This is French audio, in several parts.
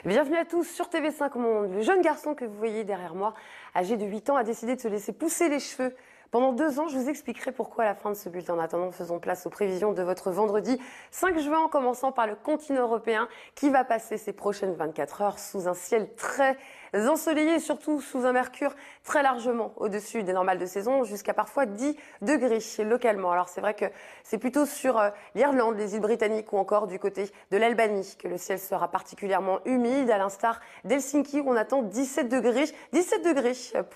Bienvenue à tous sur TV5 Monde. Le jeune garçon que vous voyez derrière moi, âgé de 8 ans, a décidé de se laisser pousser les cheveux. Pendant 2 ans, je vous expliquerai pourquoi à la fin de ce bulletin. En attendant, faisons place aux prévisions de votre vendredi 5 juin, en commençant par le continent européen qui va passer ces prochaines 24 heures sous un ciel très ensoleillé et surtout sous un mercure très largement au-dessus des normales de saison, jusqu'à parfois 10 degrés localement. Alors c'est vrai que c'est plutôt sur l'Irlande, les îles Britanniques ou encore du côté de l'Albanie que le ciel sera particulièrement humide, à l'instar d'Helsinki où on attend 17 degrés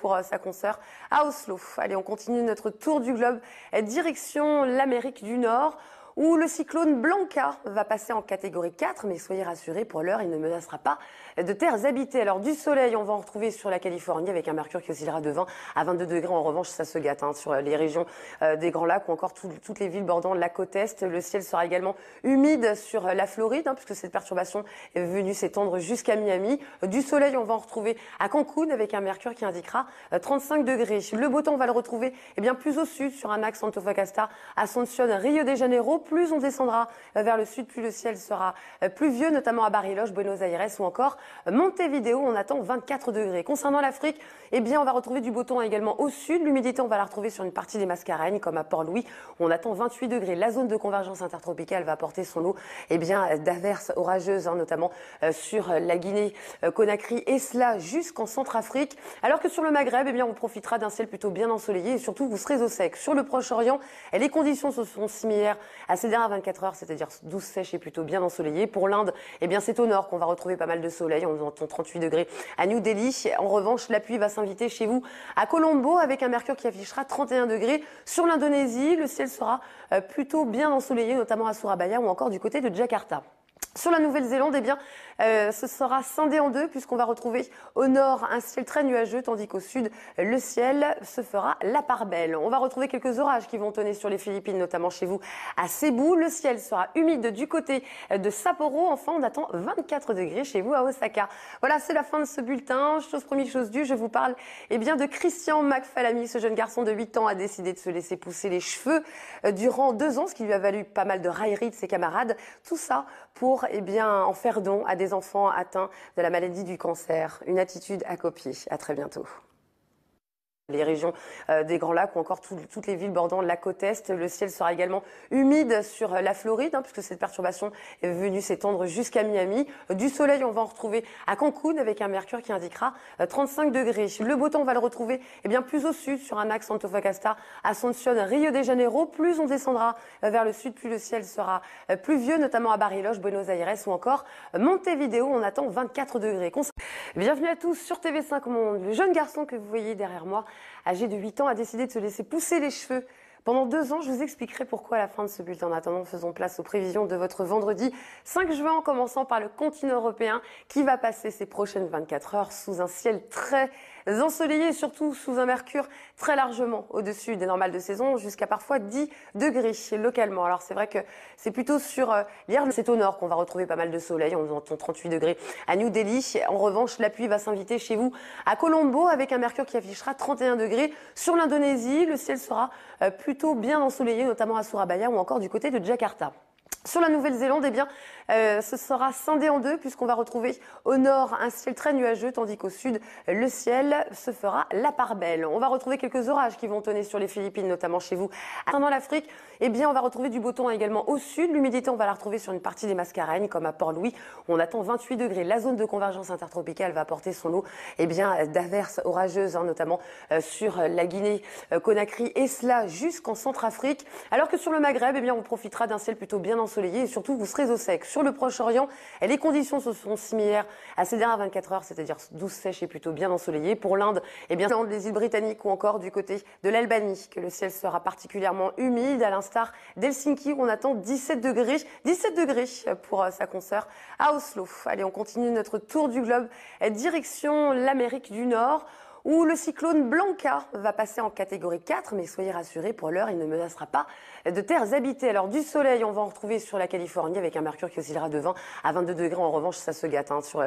pour sa consoeur à Oslo. Allez, on continue notre tour du globe, direction l'Amérique du Nord, où le cyclone Blanca va passer en catégorie 4, mais soyez rassurés, pour l'heure, il ne menacera pas de terres habitées. Alors du soleil, on va en retrouver sur la Californie avec un mercure qui oscillera de 20 à 22 degrés. En revanche, ça se gâte sur les régions des Grands Lacs ou encore toutes les villes bordant la côte est. Le ciel sera également humide sur la Floride, puisque cette perturbation est venue s'étendre jusqu'à Miami. Du soleil, on va en retrouver à Cancun avec un mercure qui indiquera 35 degrés. Le beau temps, on va le retrouver plus au sud sur un axe Antofagasta, Asunción, Rio de Janeiro. Plus on descendra vers le sud, plus le ciel sera pluvieux, notamment à Bariloche, Buenos Aires ou encore Montevideo. On attend 24 degrés. Concernant l'Afrique, on va retrouver du beau temps également au sud. L'humidité, on va la retrouver sur une partie des Mascareignes, comme à Port-Louis, où on attend 28 degrés. La zone de convergence intertropicale va apporter son lot d'averses orageuses, notamment sur la Guinée-Conakry et cela jusqu'en Centrafrique. Alors que sur le Maghreb, on profitera d'un ciel plutôt bien ensoleillé et surtout vous serez au sec. Sur le Proche-Orient, les conditions sont similaires à ces dernières 24 heures, c'est-à-dire douce, sèche et plutôt bien ensoleillée. Pour l'Inde, c'est au nord qu'on va retrouver pas mal de soleil. On entend 38 degrés à New Delhi. En revanche, la pluie va s'inviter chez vous à Colombo avec un mercure qui affichera 31 degrés. Sur l'Indonésie, le ciel sera plutôt bien ensoleillé, notamment à Surabaya ou encore du côté de Jakarta. Sur la Nouvelle-Zélande, ce sera scindé en deux puisqu'on va retrouver au nord un ciel très nuageux, tandis qu'au sud, le ciel se fera la part belle. On va retrouver quelques orages qui vont tonner sur les Philippines, notamment chez vous à Cebu. Le ciel sera humide du côté de Sapporo. Enfin, on attend 24 degrés chez vous à Osaka. Voilà, c'est la fin de ce bulletin. Chose promise, chose due, je vous parle de Christian McFalamy. Ce jeune garçon de 8 ans a décidé de se laisser pousser les cheveux durant 2 ans, ce qui lui a valu pas mal de railleries de ses camarades. Tout ça pour en faire don à des enfants atteints de la maladie du cancer. Une attitude à copier. À très bientôt. Les régions des Grands Lacs ou encore toutes les villes bordant la côte est. Le ciel sera également humide sur la Floride, puisque cette perturbation est venue s'étendre jusqu'à Miami. Du soleil, on va en retrouver à Cancun avec un mercure qui indiquera 35 degrés. Le beau temps, on va le retrouver plus au sud sur un axe Antofagasta, Asunción, Rio de Janeiro. Plus on descendra vers le sud, plus le ciel sera pluvieux, notamment à Bariloche, Buenos Aires ou encore Montevideo. On attend 24 degrés. Bienvenue à tous sur TV5 Monde. Le jeune garçon que vous voyez derrière moi, âgé de 8 ans, a décidé de se laisser pousser les cheveux. Pendant 2 ans, je vous expliquerai pourquoi à la fin de ce bulletin. En attendant, faisons place aux prévisions de votre vendredi 5 juin, en commençant par le continent européen qui va passer ces prochaines 24 heures sous un ciel très ensoleillé et surtout sous un mercure très largement au-dessus des normales de saison, jusqu'à parfois 10 degrés localement. Alors c'est vrai que c'est plutôt sur l'Irlande, c'est au nord qu'on va retrouver pas mal de soleil. On entend 38 degrés à New Delhi. En revanche, la pluie va s'inviter chez vous à Colombo avec un mercure qui affichera 31 degrés. Sur l'Indonésie, le ciel sera plutôt bien ensoleillé, notamment à Surabaya ou encore du côté de Jakarta. Sur la Nouvelle-Zélande, ce sera scindé en deux puisqu'on va retrouver au nord un ciel très nuageux, tandis qu'au sud, le ciel se fera la part belle. On va retrouver quelques orages qui vont tonner sur les Philippines, notamment chez vous. Dans l'Afrique, on va retrouver du beau temps également au sud. L'humidité, on va la retrouver sur une partie des Mascareignes, comme à Port-Louis, où on attend 28 degrés. La zone de convergence intertropicale va apporter son lot d'averses orageuses, notamment sur la Guinée-Conakry et cela jusqu'en Centrafrique. Alors que sur le Maghreb, on profitera d'un ciel plutôt bien ensoleillé et surtout vous serez au sec. Sur le Proche-Orient, les conditions sont similaires à ces dernières 24 heures, c'est-à-dire douce, sèche et plutôt bien ensoleillée. Pour l'Inde, les îles Britanniques ou encore du côté de l'Albanie, que le ciel sera particulièrement humide, à l'instar d'Helsinki où on attend 17 degrés pour sa consoeur à Oslo. Allez, on continue notre tour du globe, direction l'Amérique du Nord, où le cyclone Blanca va passer en catégorie 4, mais soyez rassurés, pour l'heure, il ne menacera pas de terres habitées. Alors du soleil, on va en retrouver sur la Californie avec un mercure qui oscillera de 20 à 22 degrés. En revanche, ça se gâte sur